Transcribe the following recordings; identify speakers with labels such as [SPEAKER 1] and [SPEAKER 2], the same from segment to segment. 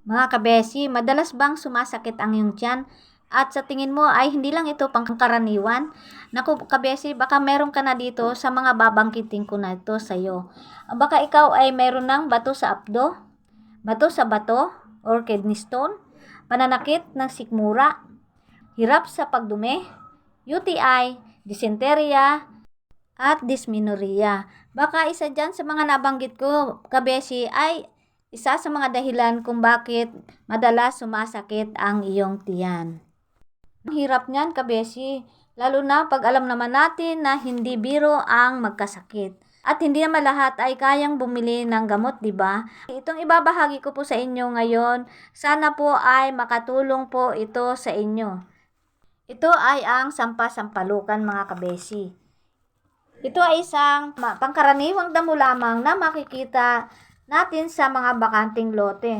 [SPEAKER 1] Mga kabesi, madalas bang sumasakit ang iyong tiyan? At sa tingin mo ay hindi lang ito pangkaraniwan? Naku kabesi, baka meron ka na dito sa mga babangkitin ko na ito sa iyo. Baka ikaw ay meron ng bato sa apdo, bato sa bato, or kidney stone, pananakit ng sikmura, hirap sa pagdumi, UTI, dysenteria, at dysmenorrhea. Baka isa dyan sa mga nabanggit ko, kabesi, ay isa sa mga dahilan kung bakit madalas sumasakit ang iyong tiyan. Ang hirap niyan, kabesi, lalo na pag alam naman natin na hindi biro ang magkasakit. At hindi naman lahat ay kayang bumili ng gamot, di ba? Itong ibabahagi ko po sa inyo ngayon, sana po ay makatulong po ito sa inyo. Ito ay ang sampasampalukan, mga kabesi. Ito ay isang pangkaraniwang damo lamang na makikita natin sa mga bakanting lote.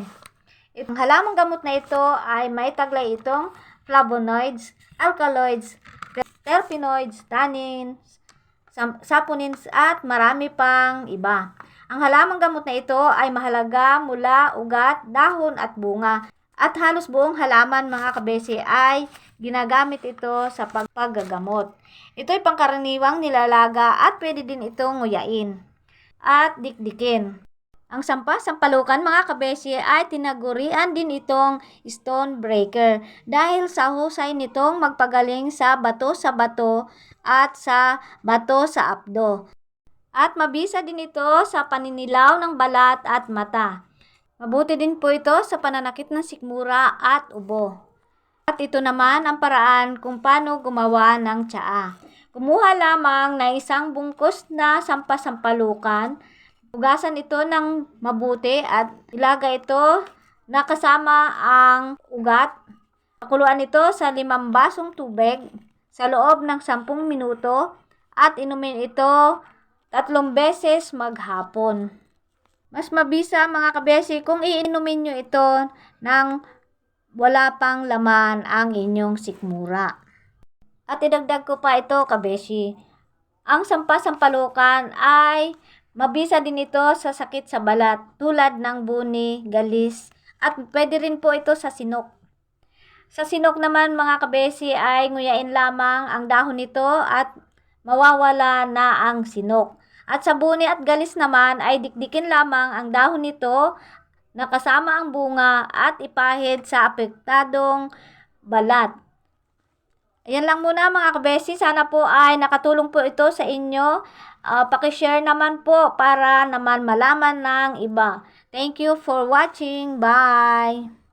[SPEAKER 1] Ang halamang gamot na ito ay may taglay itong flavonoids, alkaloids, terpenoids, tannins, saponins at marami pang iba. Ang halamang gamot na ito ay mahalaga mula ugat, dahon at bunga. At halos buong halaman, mga kabesi, ay ginagamit ito sa paggagamot. Ito ay pangkaraniwang nilalaga at pwede din itong nguyain at dikdikin. Ang sampasampalukan, mga kabesi, ay tinagurian din itong stone breaker dahil sa husay nitong magpagaling sa bato at sa bato sa apdo. At mabisa din ito sa paninilaw ng balat at mata. Mabuti din po ito sa pananakit ng sikmura at ubo. At ito naman ang paraan kung paano gumawa ng tsaa. Kumuha lamang ng isang bungkus na sampasampalukan, hugasan ito ng mabuti at ilagay ito na kasama ang ugat. Pakuluan ito sa 5 basong tubig sa loob ng 10 minuto at inumin ito 3 beses maghapon. Mas mabisa, mga kabesi, kung iinumin nyo ito nang wala pang laman ang inyong sikmura. At idagdag ko pa ito, kabesi. Ang sampasampalukan ay mabisa din ito sa sakit sa balat tulad ng buni, galis, at pwede rin po ito sa sinok. Sa sinok naman, mga kabesi, ay nguyain lamang ang dahon nito at mawawala na ang sinok. At sa buni at galis naman ay dikdikin lamang ang dahon nito na kasama ang bunga at ipahid sa apektadong balat. Ayan lang muna, mga kabesi. Sana po ay nakatulong po ito sa inyo. Pakishare naman po para naman malaman ng iba. Thank you for watching. Bye!